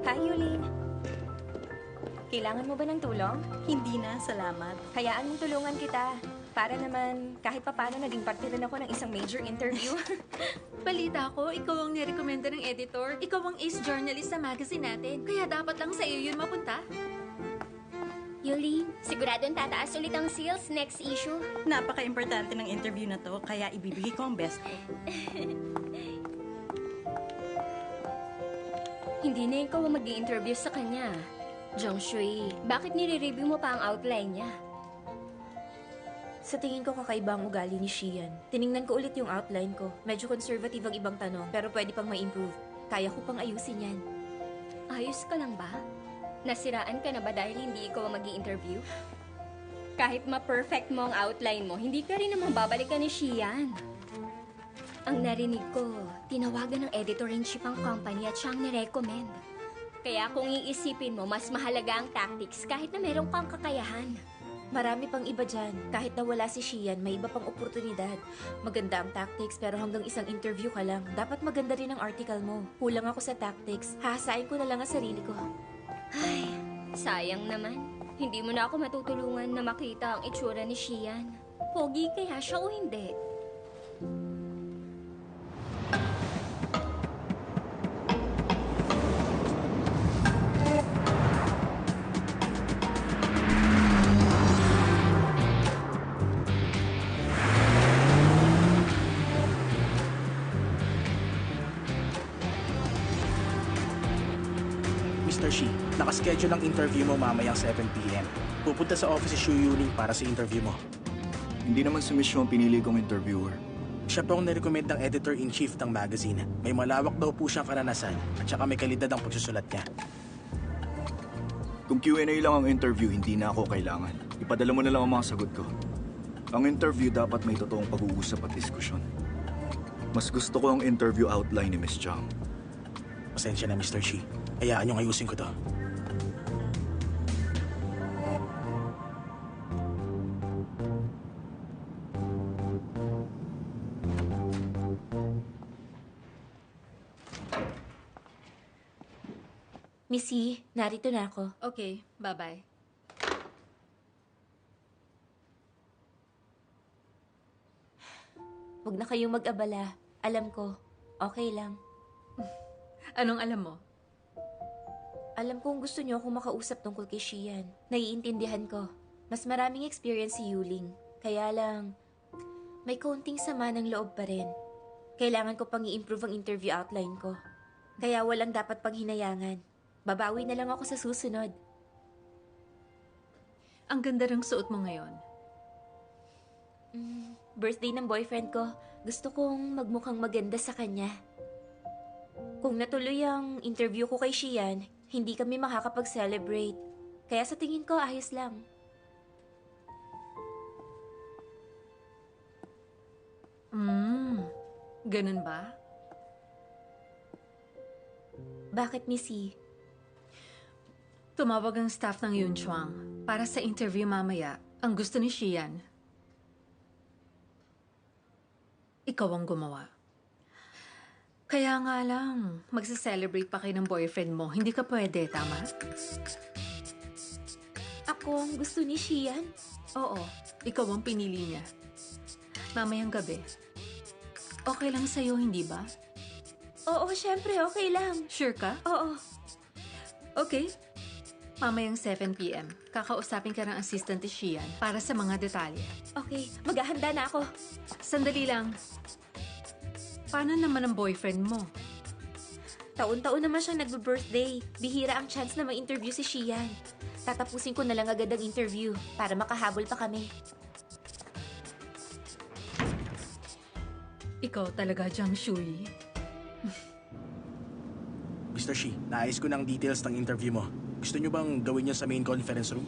Hi, Yulin. Kailangan mo ba ng tulong? Hindi na, salamat. Hayaan mong tulungan kita. Para naman, kahit papano naging parte rin ako ng isang major interview. Balita ko, ikaw ang nirekomenda ng editor. Ikaw ang ace journalist sa magazine natin. Kaya dapat lang sa iyo yun mapunta. Yulin, siguradong tataas ulit ang sales next issue. Napaka-importante ng interview na to, kaya ibibigay ko ang best ko. Hindi na ikaw ang mag-i-interview sa kanya. Jongshui, bakit nire-review mo pa ang outline niya? Sa tingin ko kakaiba ang ugali ni Shian. Tiningnan ko ulit yung outline ko. Medyo conservative ang ibang tanong, pero pwede pang ma-improve. Kaya ko pang ayusin yan. Ayos ka lang ba? Nasiraan ka na ba dahil hindi ikaw ang mag-i-interview? Kahit ma-perfect mo ang outline mo, hindi ka rin naman babalikan ni Shian. Ang narinig ko, tinawagan ng editor-in-chief ang company at siyang nirecommend. Kaya kung iisipin mo, mas mahalaga ang tactics kahit na meron kang kakayahan. Marami pang iba dyan. Kahit na wala si Shian, may iba pang oportunidad. Maganda ang tactics pero hanggang isang interview ka lang. Dapat maganda rin ang article mo. Kulang ako sa tactics. Hahasain ko na lang ang sarili ko. Ay, sayang naman. Hindi mo na ako matutulungan na makita ang itsura ni Shian. Pogi kaya siya o hindi? Mr. Shi, nakaschedule ang interview mo mamayang 7 p.m. Pupunta sa office si Shu Yuling para sa interview mo. Hindi naman si Miss Shaw ang pinili kong interviewer. Siya po ang nirecommend ng editor-in-chief ng magazine. May malawak daw po siyang karanasan at saka may kalidad ang pagsusulat niya. Kung Q&A lang ang interview, hindi na ako kailangan. Ipadala mo na lang ang mga sagot ko. Ang interview dapat may totoong pag-uusap at diskusyon. Mas gusto ko ang interview outline ni Miss Chang. Pasensya na, Mr. Shi. Hayaan niyong ayusin ko to. Missy, narito na ako. Okay, bye-bye. Huwag na kayong mag-abala. Alam ko, okay lang. Anong alam mo? Alam kong gusto niyo akong makausap tungkol kay Shian. Naiintindihan ko. Mas maraming experience si Yuling. Kaya lang, may kaunting sama ng loob pa rin. Kailangan ko pang i-improve ang interview outline ko. Kaya walang dapat pang hinayangan. Babawi na lang ako sa susunod. Ang ganda ng suot mo ngayon. Birthday ng boyfriend ko. Gusto kong magmukhang maganda sa kanya. Kung natuloy ang interview ko kay Shian, hindi kami makakapag-celebrate. Kaya sa tingin ko, ayos lang. Ganun ba? Bakit, Missy? Tumawag ang staff ng Yunchuang para sa interview mamaya. Ang gusto ni Shian. Ikaw ang gumawa. Kaya nga lang, magsa-celebrate pa kayo ng boyfriend mo. Hindi ka pwede, tama? Ako ang gusto ni Shian? Oo, ikaw ang pinili niya. Mamayang gabi. Okay lang sa'yo, hindi ba? Oo, syempre, okay lang. Sure ka? Oo. Okay. Mamayang 7 p.m. Kakausapin ka ng assistant ni Shian para sa mga detalye. Okay, maghahanda na ako. Sandali lang. Paano naman ang boyfriend mo? Taon-taon naman siyang nagbe-birthday. Bihira ang chance na ma-interview si Shian. Tatapusin ko na lang agad ang interview para makahabol pa kami. Ikaw talaga, Jiang Shui. Mr. Shi, naayos ko ng details ng interview mo. Gusto niyo bang gawin niyo sa main conference room?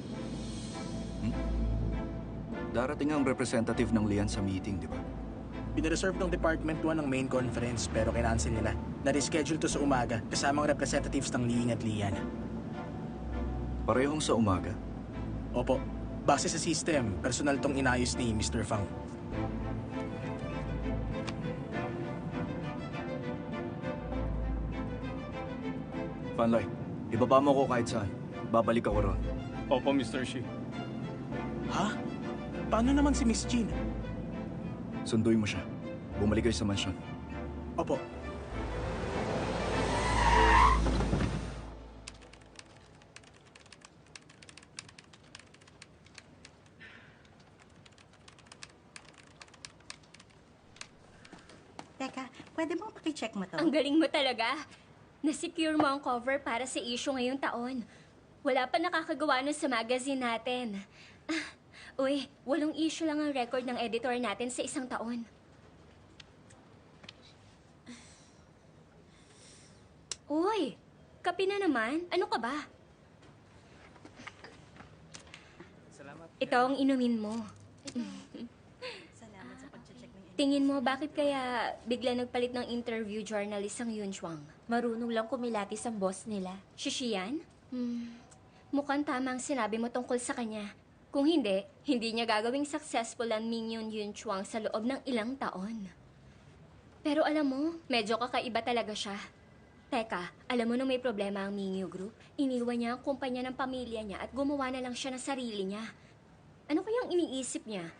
Darating ang representative ng Lian sa meeting, di ba? Pinareserve ng Department 1 ang main conference pero kinancel nila. Na-reschedule to sa umaga kasamang representatives ng Ling at Lian. Parehong sa umaga? Opo, base sa system, personal tong inayos ni Mr. Fang. Fanlay, Ibaba mo ko kahit saan. Babalik ako ron. Opo, Mr. Shi. Ha? Paano naman si Miss Jean? Sunduin mo siya. Bumalik kayo sa mansyon. Opo. Teka, pwede mo pakicheck mo to? Ang galing mo talaga. Nasecure mo ang cover para sa issue ngayong taon. Wala pa nakakagawa nun sa magazine natin. Uy, 8 issue lang ang record ng editor natin sa isang taon. Uy, kape na naman. Ano ka ba? Ito ang inumin mo. Salamat sa pag-check ng Tingin mo, bakit kaya bigla nagpalit ng interview journalist ang Yun Chuang? Marunong lang kumilatis ang boss nila. Shishiyan? Mukhang tama ang sinabi mo tungkol sa kanya. Kung hindi, hindi niya gagawing successful ang Mingyon Yun Chuang sa loob ng ilang taon. Pero alam mo, medyo kakaiba talaga siya. Teka, alam mo nung may problema ang Mingyu Group, iniwan niya ang kumpanya ng pamilya niya at gumawa na lang siya ng sarili niya. Ano kayang iniisip niya?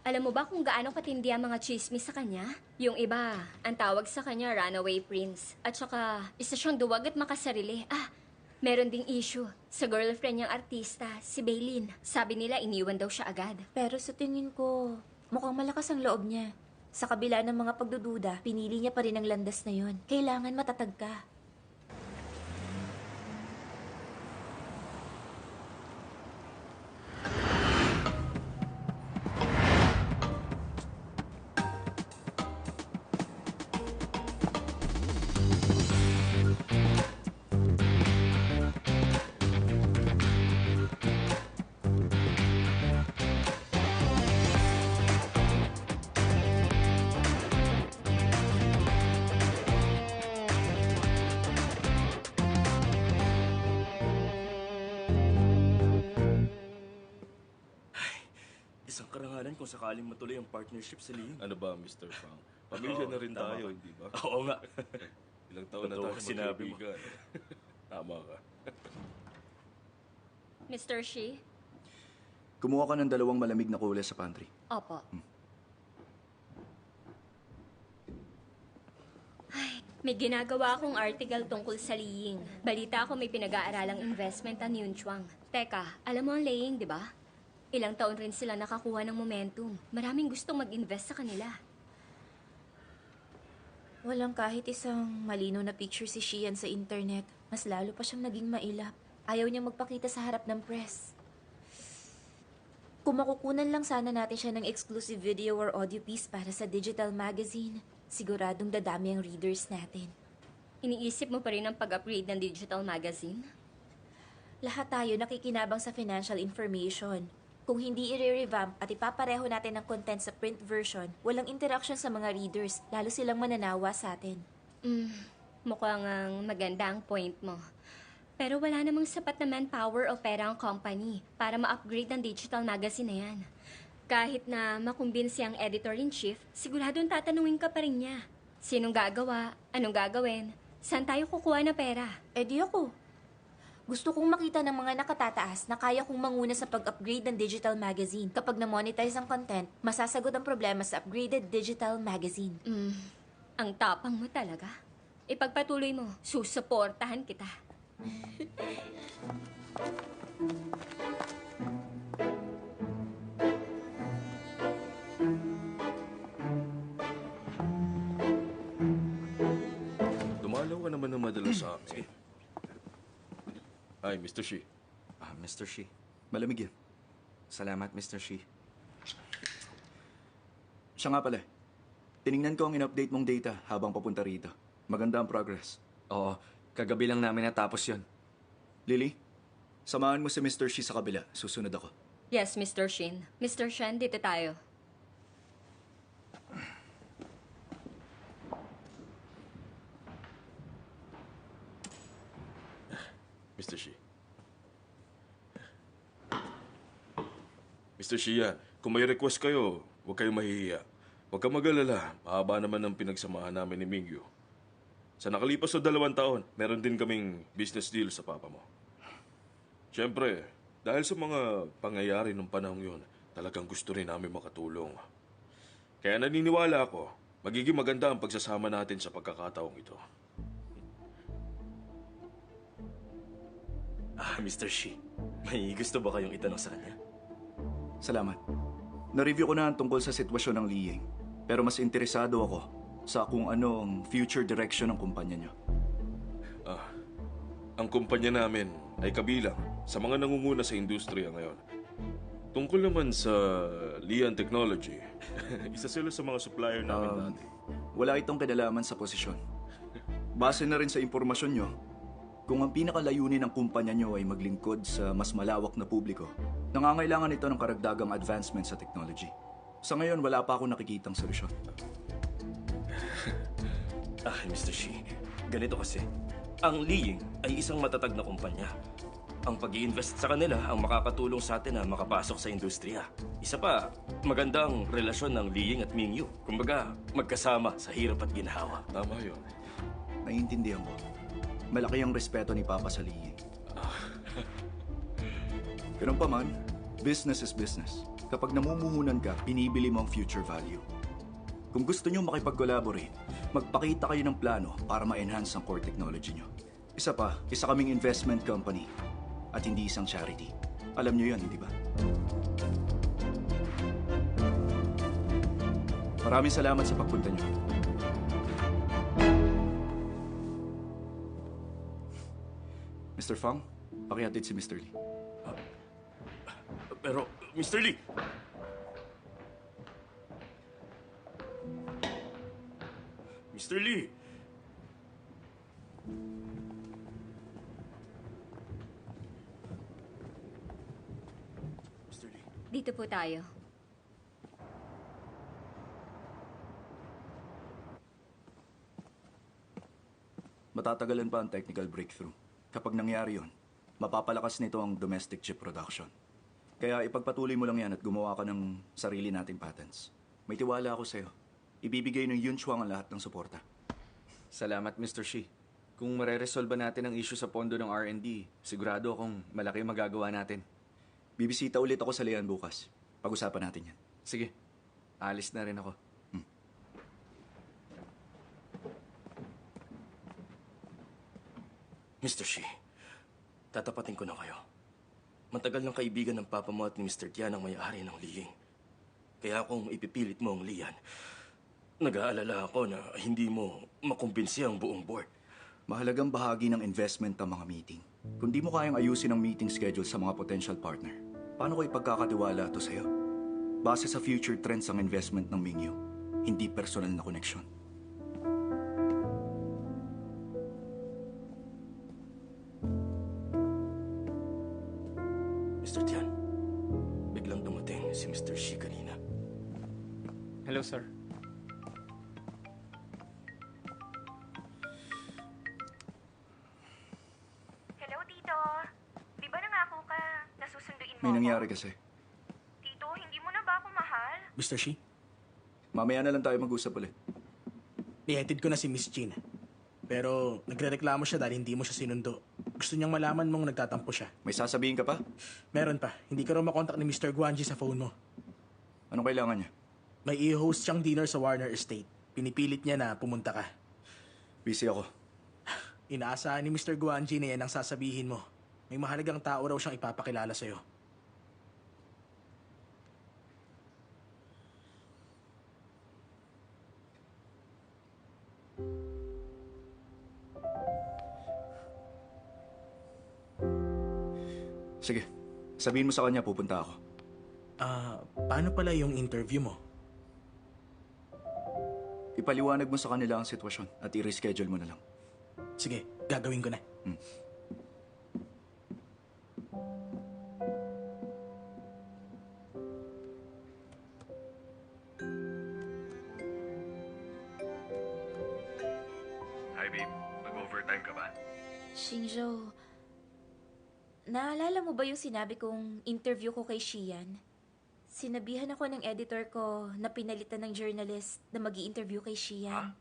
Alam mo ba kung gaano katindi ang mga chismis sa kanya? Yung iba, ang tawag sa kanya runaway prince. At saka, isa siyang duwag at makasarili. Meron ding issue sa girlfriend niyang artista, si Baylin. Sabi nila iniwan daw siya agad. Pero sa tingin ko, mukhang malakas ang loob niya. Sa kabila ng mga pagdududa, pinili niya pa rin ang landas na yon. Kailangan matatag ka. Isang karangalan kung sakaling matuloy ang partnership sa Ling. Ano ba, Mr. Fang? Pamilya na rin Tama tayo, ka. hindi ba? Oo nga. Ilang taon na Totoo tayo ang sinabi mo. magkaibigan. Tama ka. Mr. Shi? Kumuha ka ng 2 malamig na kule sa pantry. Opo. Ay, may ginagawa akong article tungkol sa Liying. Balita ko may pinag-aaralang investment ang Yun Chuang. Teka, alam mo ang Liying, di ba? Ilang taon rin sila nakakuha ng momentum. Maraming gustong mag-invest sa kanila. Walang kahit isang malino na picture si Shian sa internet. Mas lalo pa siyang naging mailap. Ayaw niyang magpakita sa harap ng press. Kung makukunan lang sana natin siya ng exclusive video or audio piece para sa digital magazine, siguradong dadami ang readers natin. Iniisip mo pa rin ang pag-upgrade ng digital magazine? Lahat tayo nakikinabang sa financial information. Kung hindi i-revamp at ipapareho natin ang content sa print version, walang interaction sa mga readers, lalo silang mananawa sa atin. Mukhang ang maganda ang point mo. Pero wala namang sapat na manpower o pera ang company para ma-upgrade ang digital magazine na yan. Kahit na makumbinsi ang editor-in-chief, siguradong tatanungin ka pa rin niya. Sinong gagawa? Anong gagawin? Saan tayo kukuha ng pera? Eh di ako. Gusto kong makita ng mga nakatataas na kaya kong manguna sa pag-upgrade ng digital magazine. Kapag na-monetize ang content, masasagot ang problema sa upgraded digital magazine. Ang tapang mo talaga. Ipagpatuloy mo, susuportahan kita. Dumalaw ka naman ng madalas sa akin. Ay, Mr. Shi. Mr. Shi. Malamig yan. Salamat, Mr. Shi. Siya nga pala. Tiningnan ko ang in-update mong data habang papunta rito. Maganda ang progress. Oo, kagabi lang namin natapos yon. Lily, samahan mo si Mr. Shi sa kabila. Susunod ako. Yes, Mr. Shin. Mr. Shen, dito tayo. Mr. Shi. Mr. Shia, kung may request kayo, huwag kayong mahihiya. Huwag kang mag-alala. Mahaba naman ang pinagsamahan namin ni Mingyu. Sa nakalipas na 2 taon, meron din kaming business deal sa papa mo. Siyempre, dahil sa mga pangyayari ng panahong yun, talagang gusto rin namin makatulong. Kaya naniniwala ako, magiging maganda ang pagsasama natin sa pagkakataong ito. Mr. Shi, may gusto ba kayong itanong sa kanya? Salamat. Na-review ko na ang tungkol sa sitwasyon ng Liying. Pero mas interesado ako sa kung ano ang future direction ng kumpanya niyo. Ang kumpanya namin ay kabilang sa mga nangunguna sa industriya ngayon. Tungkol naman sa Lian Technology, isa sila sa mga supplier namin dati. Wala itong kinalaman sa posisyon. Base na rin sa impormasyon nyo, kung ang pinakalayunin ng kumpanya nyo ay maglingkod sa mas malawak na publiko, nangangailangan ito ng karagdagang advancement sa technology. Sa ngayon, wala pa akong nakikitang solusyon. Mr. Shi, ganito kasi. Ang Liying ay isang matatag na kumpanya. Ang pag-i-invest sa kanila ang makakatulong sa atin na makapasok sa industriya. Isa pa, magandang relasyon ng Liying at Mingyu. Kumbaga, magkasama sa hirap at ginhawa. Tama yun. Naiintindihan ko. Malaki ang respeto ni Papa sa Liying. Ganun pa man, business is business. Kapag namumuhunan ka, binibili mo ang future value. Kung gusto nyo makipag-collaborate, magpakita kayo ng plano para ma-enhance ang core technology nyo. Isa pa, isa kaming investment company at hindi isang charity. Alam nyo yan, hindi ba? Maraming salamat sa pagpunta nyo. Mr. Fang, pakihatid si Mr. Lee. Pero, Mr. Lee! Mr. Lee! Mr. Lee. Dito po tayo. Matatagalan pa ang technical breakthrough. Kapag nangyari yon, mapapalakas nito ang domestic chip production. Kaya ipagpatuloy mo lang yan at gumawa ka ng sarili nating patents. May tiwala ako sa'yo. Ibibigay ng Yunchuang ang lahat ng suporta. Salamat, Mr. Shi. Kung mareresolba natin ang issue sa pondo ng R&D, sigurado akong malaki magagawa natin. Bibisita ulit ako sa Lian bukas. Pag-usapan natin yan. Sige, alis na rin ako. Mr. Shi, tatapatin ko na kayo. Matagal ng kaibigan ng papa mo at ni Mr. Tian ang may-ari ng Liying. Kaya kung ipipilit mo ang Lian, nag-aalala ako na hindi mo makumbinsi ang buong board. Mahalagang bahagi ng investment ang mga meeting. Kung di mo kayang ayusin ang meeting schedule sa mga potential partner, paano ko ipagkakatiwala ito sa'yo? Base sa future trends ang investment ng Mingyu, hindi personal na koneksyon. Mr. Tian, biglang dumating si Mr. Shi kanina. Hello, sir. Hello, Tito. Di ba nangako ka na susunduin mo May ako? nangyari kasi. Tito, hindi mo na ba ako mahal? Mr. Shi, Mamaya na lang tayo mag-usap ulit. nihatid ko na si Miss Jean. Pero nagrereklamo siya dahil hindi mo siya sinundo. Gusto niyang malaman mong nagtatampo siya. May sasabihin ka pa? Meron pa, hindi ka raw makontak ni Mr. Guanji sa phone mo. Anong kailangan niya? May i-host siyang dinner sa Warner Estate. Pinipilit niya na pumunta ka. Busy ako. Inaasahan ni Mr. Guanji na yan ang sasabihin mo. May mahalagang tao raw siyang ipapakilala sa'yo. Sige, sabihin mo sa kanya pupunta ako. Paano pala yung interview mo? Ipaliwanag mo sa kanila ang sitwasyon at i-reschedule mo na lang. Sige, gagawin ko na. Hi babe, mag-overtime ka ba? Xingzhou, naalala mo ba yung sinabi kong interview ko kay Xian? Sinabihan ako ng editor ko na pinalitan ng journalist na mag interview kay Xian.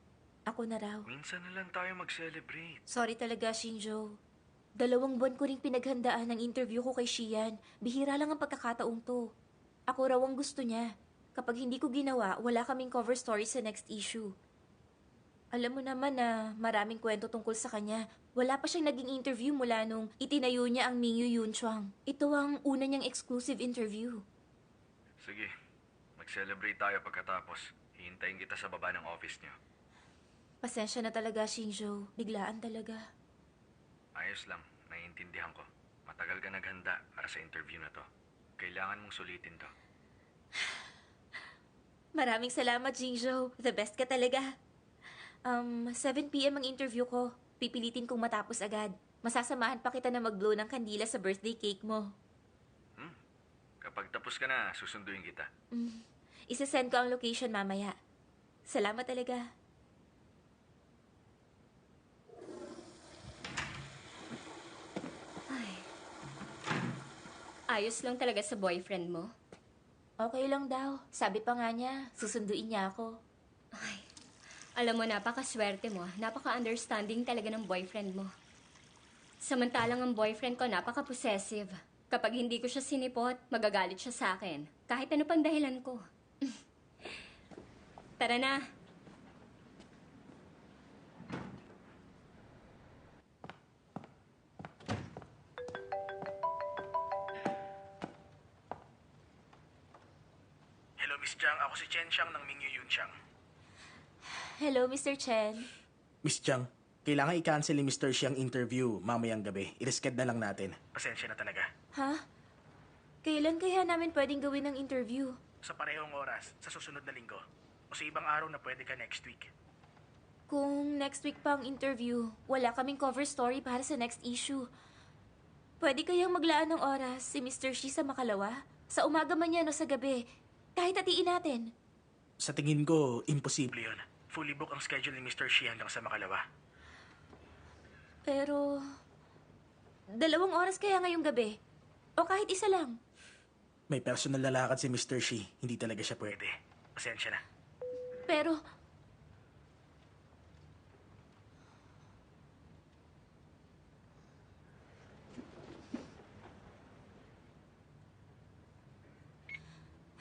Ako na raw. Minsan na lang tayo mag-celebrate. Sorry talaga, Shinjo. 2 buwan ko ring pinaghandaan ang interview ko kay Shian. Bihira lang ang pagkakataong to. Ako raw ang gusto niya. Kapag hindi ko ginawa, wala kaming cover story sa next issue. Alam mo naman na maraming kwento tungkol sa kanya. Wala pa siyang naging interview mula nung itinayo niya ang Mingyu Yunchuang. Ito ang una niyang exclusive interview. Sige, mag-celebrate tayo pagkatapos. Hihintayin kita sa baba ng office niyo. Pasensya na talaga, Shinjo. Biglaan talaga. Ayos lang, naiintindihan ko. Matagal ka naghanda para sa interview na to. Kailangan mong sulitin to. Maraming salamat, Shinjo. The best ka talaga. 7 p.m. ang interview ko. Pipilitin kong matapos agad. Masasamahan pa kita na mag-blow ng kandila sa birthday cake mo. Kapag tapos ka na, susunduin kita. Isasend ko ang location mamaya. Salamat talaga. Ayos lang talaga sa boyfriend mo. Okay lang daw. Sabi pa nga niya, susunduin niya ako. Alam mo, napakaswerte mo. Napaka-understanding talaga ng boyfriend mo. Samantalang ang boyfriend ko napaka-possessive. Kapag hindi ko siya sinipot, magagalit siya sa akin. Kahit ano pang dahilan ko. Tara na. Hello, Miss Jiang. Ako si Chen Xiang ng Mingyu Yunxiang. Hello, Mr. Chen. Miss Jiang, kailangan i-cancel ni Mr. Xi ang interview mamayang gabi. I-reschedule na lang natin. Pasensya na talaga. Ha? Kailan kaya namin pwedeng gawin ng interview? Sa parehong oras, sa susunod na linggo. O sa ibang araw na pwede ka next week. Kung next week pa ang interview, wala kaming cover story para sa next issue. Pwede kayang maglaan ng oras si Mr. Shi sa Makalawa? Sa umaga man yan o sa gabi. Kahit hatiin natin. Sa tingin ko, imposible yun. Fully book ang schedule ni Mr. Shi hanggang sa Makalawa. Pero, 2 oras kaya ngayong gabi? O kahit isa lang? May personal na lakad si Mr. Shi. Hindi talaga siya pwede. Pasensya na. Pero,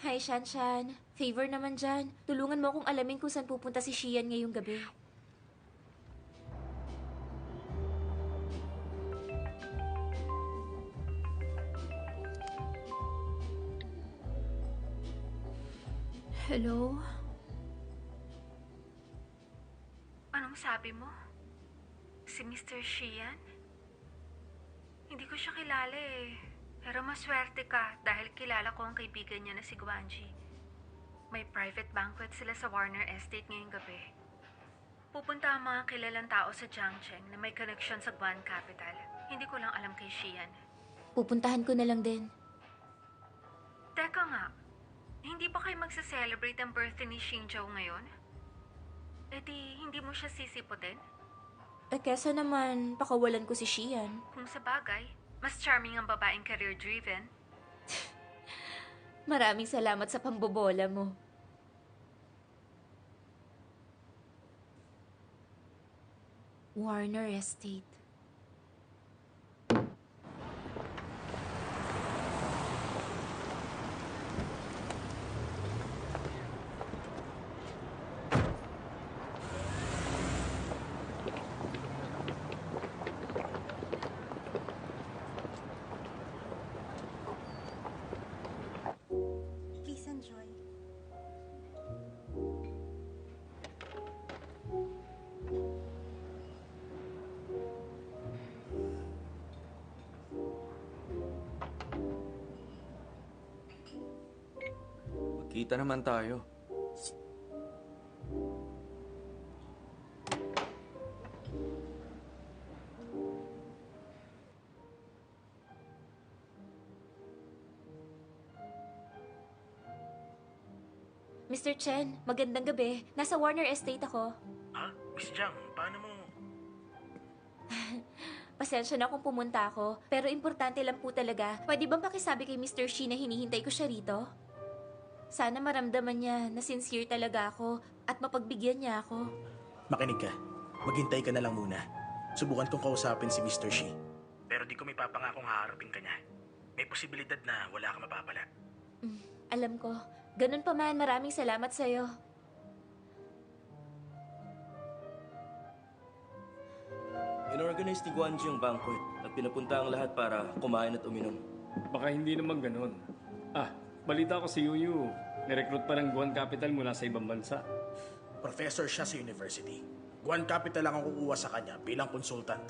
Hi, Shanshan. Favor naman dyan. Tulungan mo akong alamin kung saan pupunta si Shian ngayong gabi. Hello? Anong sabi mo? Si Mr. Shian? Hindi ko siya kilala eh. Pero maswerte ka dahil kilala ko ang kaibigan niya na si Guanji. May private banquet sila sa Warner Estate ngayong gabi. Pupunta ang mga kilalang tao sa Jiangcheng na may connection sa Guan Capital. Hindi ko lang alam kay Shian. Pupuntahan ko na lang din. Teka nga, hindi ba kayo magsa-celebrate ang birthday ni Xingzhou ngayon? E di, hindi mo siya sisipotin? Kesa naman, pakawalan ko si Shian. Kung sa bagay, mas charming ang babaeng career-driven. Maraming salamat sa pambobola mo. Warner Estate. Please enjoy. Magkita naman tayo. Mr. Chen, magandang gabi. Nasa Warner Estate ako. Ha? Miss Jiang, paano mo... Pasensya na kung pumunta ako, pero importante lang po talaga. Pwede bang pakisabi kay Mr. Shi na hinihintay ko siya rito? Sana maramdaman niya na sincere talaga ako at mapagbigyan niya ako. Makinig ka. Maghintay ka na lang muna. Subukan kong kausapin si Mr. Shi. Pero di ko may papangakong haharapin ka niya. May posibilidad na wala ka mapapala. Alam ko. Ganun pa man, maraming salamat sa'yo. Inorganize ni Guanji ang banquet at pinapunta ang lahat para kumain at uminom. Baka hindi naman ganun. Balita ko si Yuyu. Nirecruit pa ng Guan Capital mula sa ibang bansa. Professor siya sa university. Guan Capital lang ang kukuha sa kanya bilang consultant.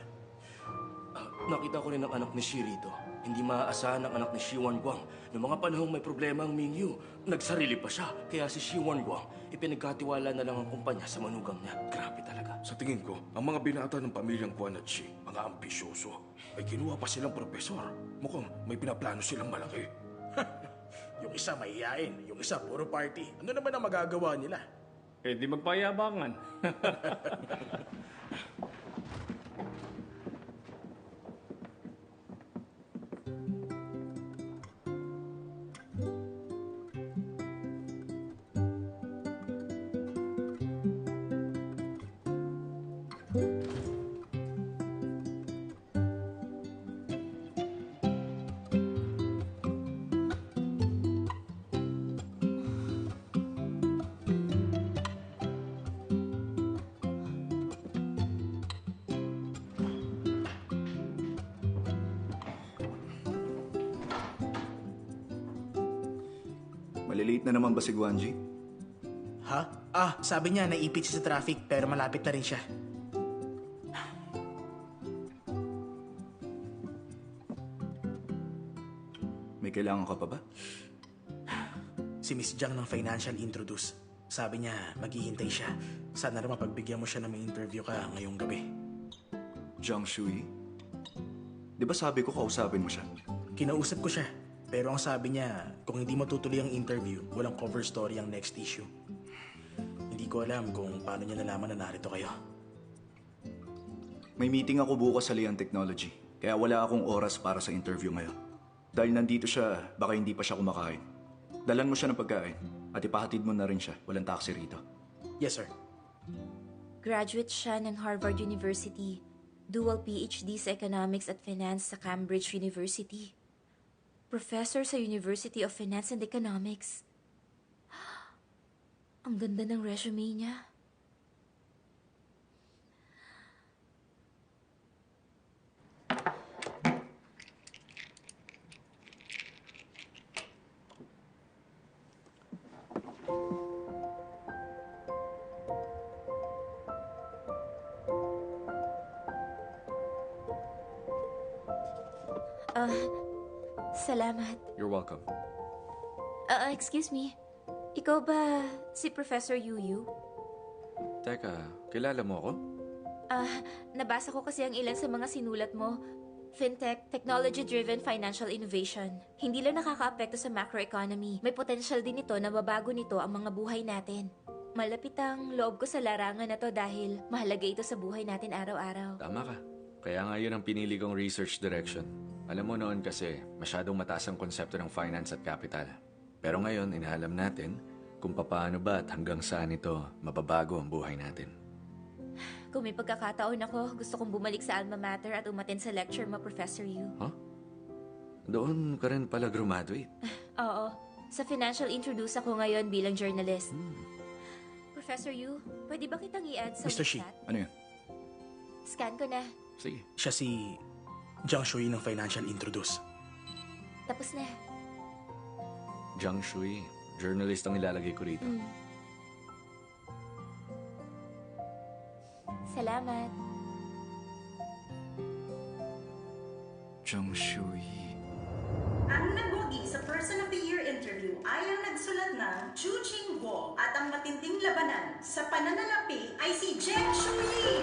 Nakita ko rin ang anak ni Shi rito. Hindi maaasahan ang anak ni Shi Wanguang. Noong mga panahong may problema ang Mingyu, nagsarili pa siya. Kaya si Shi Wanguang, ipinagkatiwala na lang ang kumpanya sa manugang niya. Grabe talaga. Sa tingin ko, ang mga binata ng pamilyang Guan at Shi, mga ambisyoso, ay kinuha pa silang profesor. Mukhang may pinaplano silang malaki. Yung isa mahihain, yung isa puro party. Ano naman ang magagawa nila? Di magpayabangan. Malilate na naman ba si Guanji? Ha? Sabi niya naipit siya sa traffic pero malapit na rin siya. May kailangan ka pa ba? Si Miss Jiang ng Financial Introduce. Sabi niya maghihintay siya. Sana rin mapagbigyan mo siya na may interview ka ngayong gabi. Jiang Shui? Di ba sabi ko kausapin mo siya? Kinausap ko siya. Pero ang sabi niya, kung hindi matutuloy ang interview, walang cover story ang next issue. Hindi ko alam kung paano niya nalaman na narito kayo. May meeting ako bukas sa Lian Technology. Kaya wala akong oras para sa interview ngayon. Dahil nandito siya, baka hindi pa siya kumakain. Dalan mo siya ng pagkain at ipahatid mo na rin siya. Walang taxi rito. Yes, sir. Graduate siya ng Harvard University. Dual PhD sa Economics at Finance sa Cambridge University. Professor sa University of Finance and Economics. Ang ganda ng resume niya. Salamat. You're welcome. Excuse me. Ikaw ba si Professor Yuyu? Teka, kilala mo ako? Nabasa ko kasi ang ilan sa mga sinulat mo. Fintech, technology-driven financial innovation. Hindi lang nakakaapekto sa macroeconomy. May potential din ito na babago nito ang mga buhay natin. Malapit ang loob ko sa larangan na to dahil mahalaga ito sa buhay natin araw-araw. Tama ka. Kaya nga yun ang pinili kong research direction. Alam mo noon kasi, masyadong mataas ang konsepto ng finance at capital. Pero ngayon, inaalam natin kung paano ba at hanggang saan ito mababago ang buhay natin. Kung may pagkakataon ako, gusto kong bumalik sa alma mater at umattend sa lecture mo, Professor Yu. Huh? Doon ka rin pala graduate. Oo. Sa Financial Introduce ako ngayon bilang journalist. Professor Yu, pwede ba kitang i-add sa Mr. Shi. WhatsApp? Ano yun? Scan ko na. Sige. Siya si Jiang Shui ng Financial Introduce. Tapos na. Jiang Shui, journalist ang ilalagay ko rito. Salamat. Jiang Shui. Ang nagwagi sa Person of the Year interview ay ang nagsulat na Chu Ching Guo at ang matinding labanan sa pananalapi ay si Jiang Shui!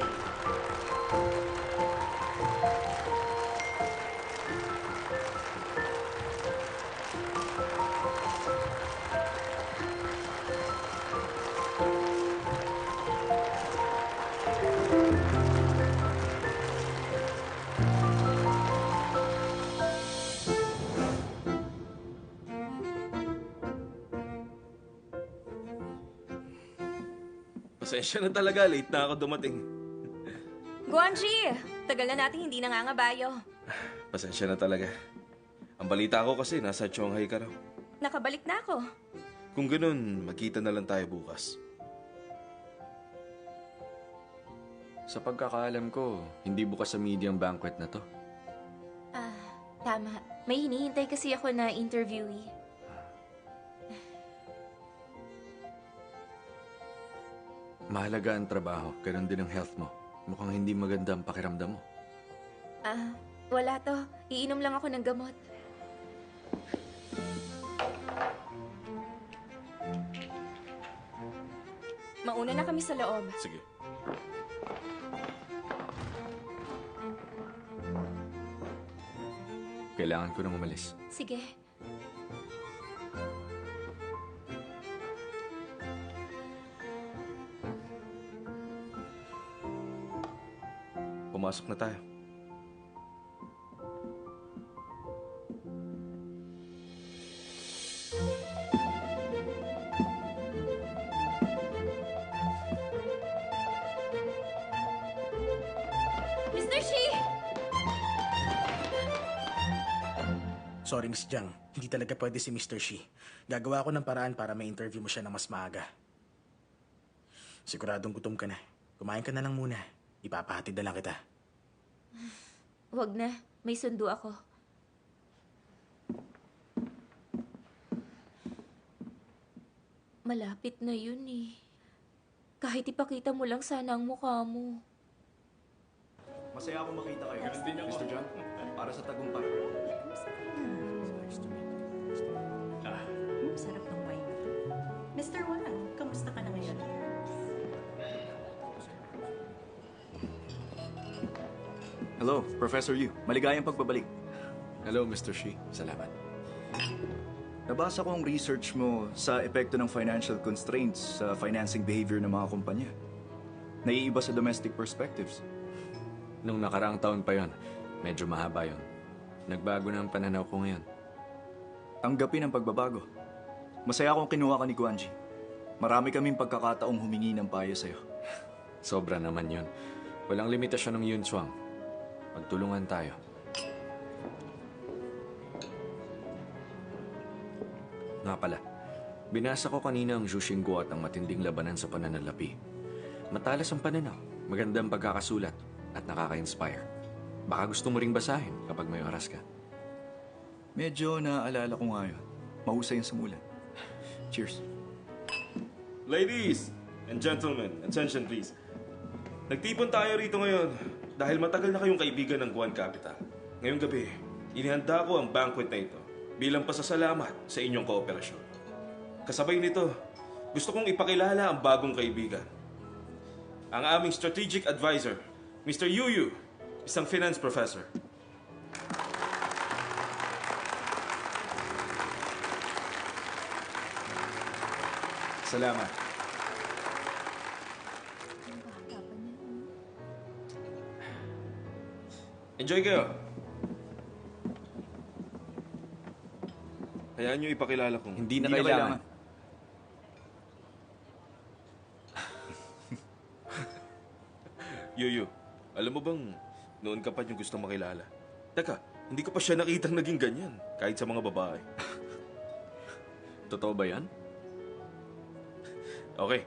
Pasensya na talaga, late na ako dumating. Guanji! Tagal na natin hindi nangangabayo. Pasensya na talaga. Ang balita ko kasi nasa Shanghai ka raw. Nakabalik na ako. Kung ganun, magkita na lang tayo bukas. Sa pagkakaalam ko, hindi bukas sa media ang banquet na to. Tama. May hinihintay kasi ako na interviewee. Mahalaga ang trabaho, ganun din ang health mo. Mukhang hindi maganda ang pakiramdam mo. Wala to. Iinom lang ako ng gamot. Mauna na kami sa loob. Sige. Kailangan ko nang umalis. Sige. Pumasok na tayo. Mr. Shi! Sorry, Miss Jiang. Hindi talaga pwede si Mr. Shi. Gagawa ko ng paraan para may interview mo siya ng mas maaga. Siguradong gutom ka na. Kumain ka na lang muna. Ipapahatid na lang kita. Wag na. May sundo ako. Malapit na yun eh. Kahit ipakita mo lang sana ang mukha mo. Masaya ako makita kayo. Ganun din ako. Mr. John, para sa tagumpay. Sarap ng wine. Mr. Wang, kamusta ka na ngayon? Hello, Professor Yu. Maligayang pagbabalik. Hello, Mr. Shi. Salamat. Nabasa ko ang research mo sa epekto ng financial constraints sa financing behavior ng mga kumpanya. Naiiba sa domestic perspectives. Nung nakaraang taon pa yon, medyo mahaba yon. Nagbago na ang pananaw ko ngayon. Tanggapin ang pagbabago. Masaya akong kinuha ka ni Guanji. Marami kaming pagkakataong humingi ng payo sa'yo. Sobra naman yon. Walang limitasyon ng Yun Chuang. Magtulungan tayo. Nga pala, binasa ko kanina ang Zhu Xingguo at ang matinding labanan sa pananalapi. Matalas ang pananaw, magandang pagkakasulat, at nakaka-inspire. Baka gusto mo ring basahin kapag may oras ka. Medyo naaalala ko nga yun. Mahusay yung sumulat. Cheers. Ladies and gentlemen, attention please. Nagtipon tayo rito ngayon dahil matagal na kayong kaibigan ng Guan Capital. Ngayong gabi, inihanda ko ang banquet na ito bilang pasasalamat sa inyong kooperasyon. Kasabay nito, gusto kong ipakilala ang bagong kaibigan. Ang aming strategic advisor, Mr. Yu Yu, isang finance professor. Salamat. Enjoy kayo. Hayaan nyo ipakilala kong... Hindi na kailangan. Yuyu, alam mo bang noon ka pa niyong gustong makilala? Teka, hindi ko pa siya nakitang naging ganyan, kahit sa mga babae. Totoo ba yan? Okay,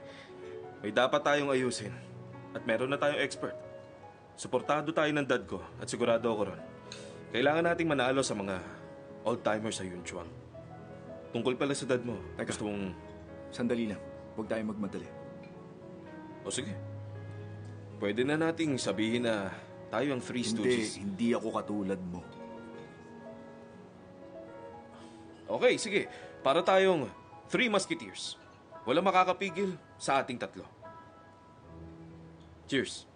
may dapat tayong ayusin. At meron na tayong expert. Suportado tayo ng dad ko at sigurado ako ron. Kailangan nating manalo sa mga old-timers sa Yunchuang. Tungkol pala sa dad mo, gusto mong... Sandali lang. Huwag tayong magmadali. O sige. Pwede na nating sabihin na tayo ang Three Stooges. Hindi ako katulad mo. Okay, sige. Para tayong Three Musketeers. Walang makakapigil sa ating tatlo. Cheers.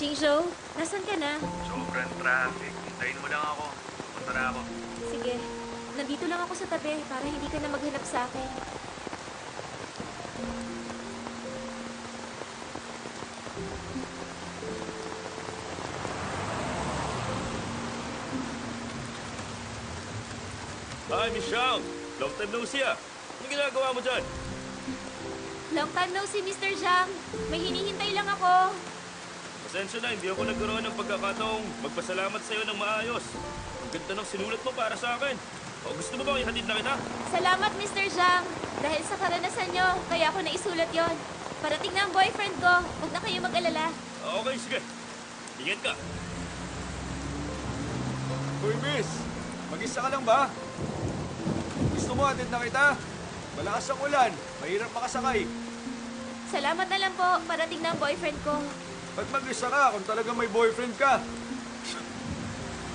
Shinjo, nasan ka na? Sobrang traffic. Hintayin mo lang ako. Punta na ako. Sige, nandito lang ako sa tabi para hindi ka na maghanap sa akin. Hi, Miss Shang! Long time no see ah. Anong ginagawa mo dyan? Long time no see, Mr. Zhang. May hinihintay lang ako. Pasensya na, hindi ako nagkaroon ng pagkakataong magpasalamat sa'yo ng maayos. Ang ganda ng sinulat mo para sa akin. O gusto mo ba ihatid na kita? Salamat, Mr. Zhang. Dahil sa karanasan nyo, kaya ako naisulat yon. Parating na ang boyfriend ko. Huwag na kayo mag-alala. Okay, sige. Ingat ka. Uy, miss! Mag-isa ka lang ba? Gusto mo atid na kita? Malakas ang ulan. Mahirap makasakay. Salamat na lang po. Parating na ang boyfriend ko. Ba't mag-isa ka kung talagang may boyfriend ka?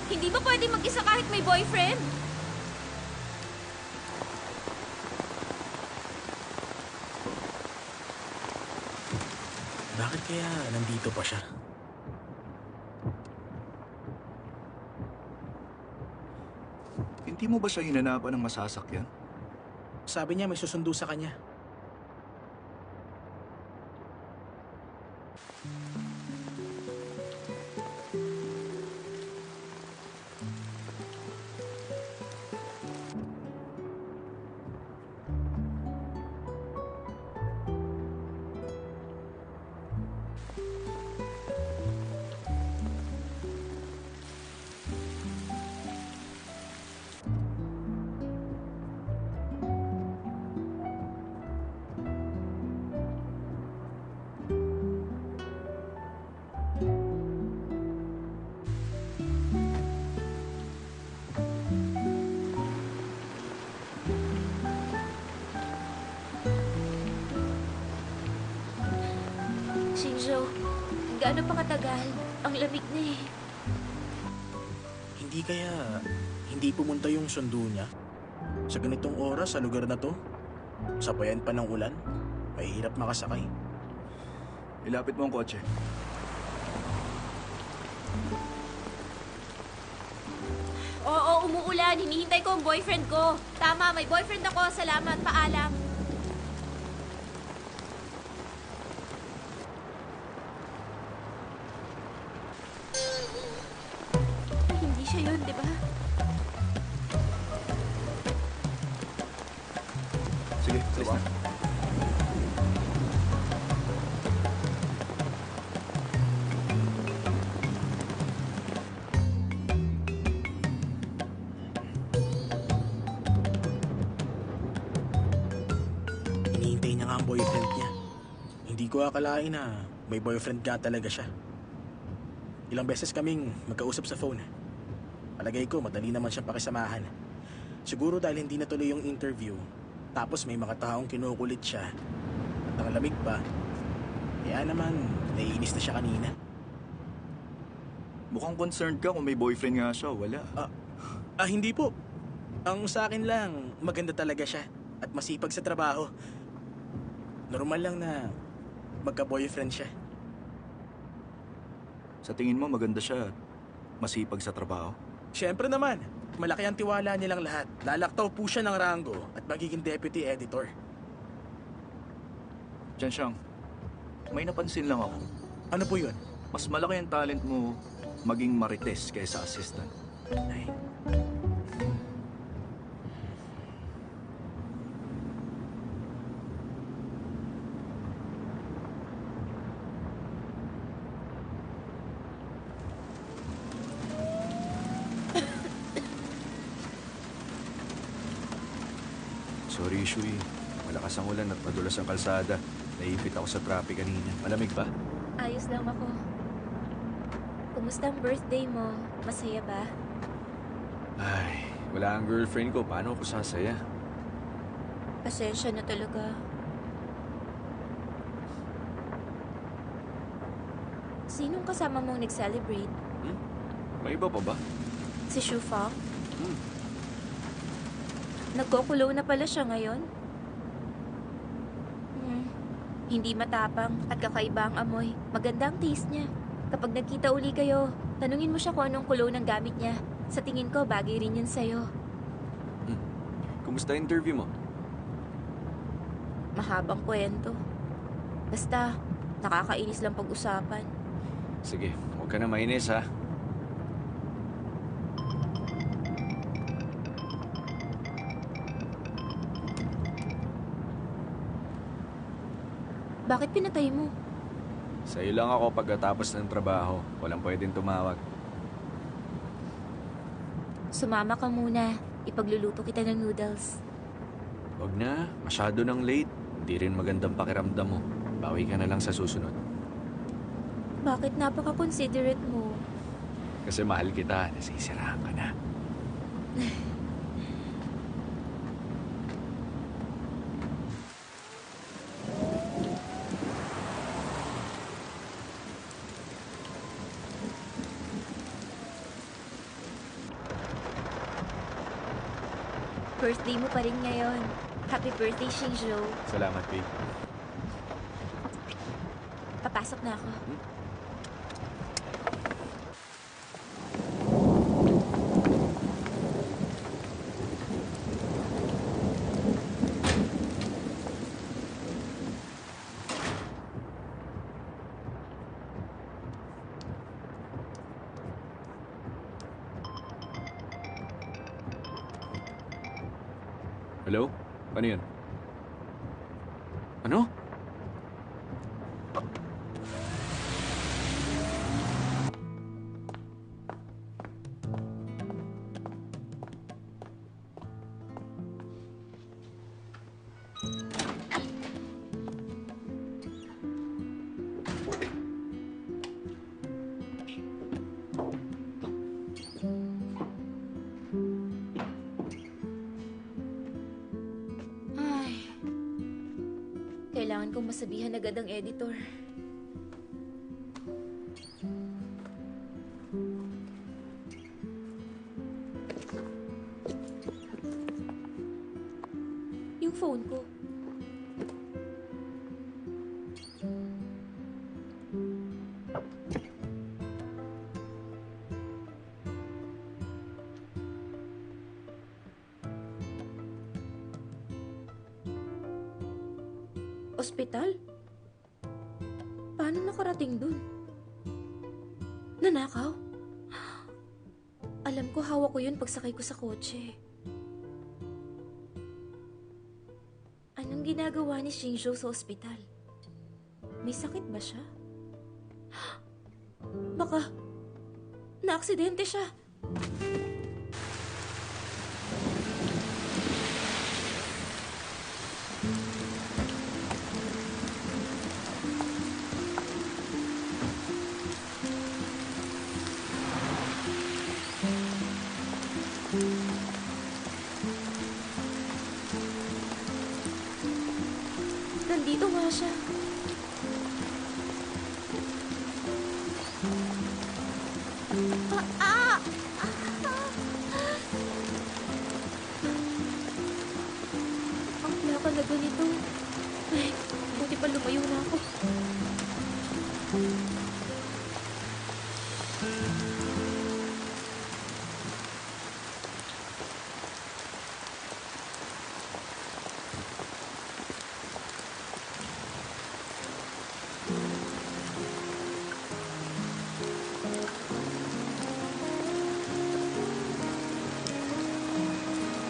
Hindi ba pwede mag-isa kahit may boyfriend? Bakit kaya nandito pa siya? Hindi mo ba siya hinanapan ng masasakyan? Sabi niya may susundo sa kanya. Shinjo, gaano pa katagal? Ang lamig na eh. Hindi kaya hindi pumunta yung sundo niya? Sa ganitong oras sa lugar na to? Sabayan pa ng ulan? Mahirap makasakay. Ilapit mo ang kotse. Oo, umuulan. Hinihintay ko ang boyfriend ko. Tama, may boyfriend ako. Salamat, paalam. Hindi siya yun, di ba? Sige, alis na. Hinihintay niya nga ang boyfriend niya. Hindi ko akalain na may boyfriend nga talaga siya. Ilang beses kaming magkausap sa phone. Palagay ko madali naman siyang pakisamahan. Siguro dahil hindi natuloy yung interview, tapos may mga taong kinukulit siya. At ang lamig pa, kaya naman naiinis na siya kanina. Mukhang concerned ka kung may boyfriend nga siya. Wala. Hindi po. Ang sa akin lang, maganda talaga siya at masipag sa trabaho. Normal lang na magka-boyfriend siya. Sa tingin mo maganda siya at masipag sa trabaho? Siyempre naman, malaki ang tiwala nilang lahat. Lalaktaw po siya ng rango at magiging deputy editor. Tiyan siyang, may napansin lang ako. Ano po yun? Mas malaki ang talent mo maging marites kaysa assistant. Ay. Sorry, Shui. Malakas ang ulan at madulas ang kalsada. Naipit ako sa traffic kanina. Malamig ba? Ayos lang ako. Kumusta ang birthday mo? Masaya ba? Ay, wala ang girlfriend ko. Paano ako sasaya? Pasensya na talaga. Sinong kasama mong nag-celebrate? May iba pa ba? Si Shufang? Nagkukulo na pala siya ngayon? Hindi matapang at kakaiba ang amoy. Maganda ang taste niya. Kapag nagkita uli kayo, tanungin mo siya kung anong cologne ang gamit niya. Sa tingin ko, bagay rin yun sa'yo. Kumusta interview mo? Mahabang kwento. Basta, nakakainis lang pag-usapan. Sige, huwag ka na mainis ha. Bakit pinatay mo? Sa'yo lang ako pagkatapos ng trabaho. Walang pwedeng tumawag. Sumama ka muna. Ipagluluto kita ng noodles. Huwag na, masyado nang late. Hindi rin magandang pakiramdam mo. Bawi ka na lang sa susunod. Bakit napaka-considerate mo? Kasi mahal kita, nasisiraan ka na. Birthday mo pa rin ngayon. Happy birthday, Xingzhou. Salamat, babe. Papasok na ako. Hello? Ano yun? Ano? Ay, kailangan kong masabihan agad ang editor. Yung phone ko. Ospital? Paano nakarating dun? Nanakaw? Alam ko hawak ko yun pagsakay ko sa kotse. Anong ginagawa ni Xingzhou sa ospital? May sakit ba siya? Baka naaksidente siya. Nandito nga siya. Ang plaka na ganito. Ay, buti pa lumayo na ako.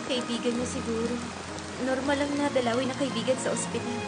Kaibigan niya siguro. Normal lang na dalawin na kaibigan sa ospital.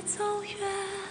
走远。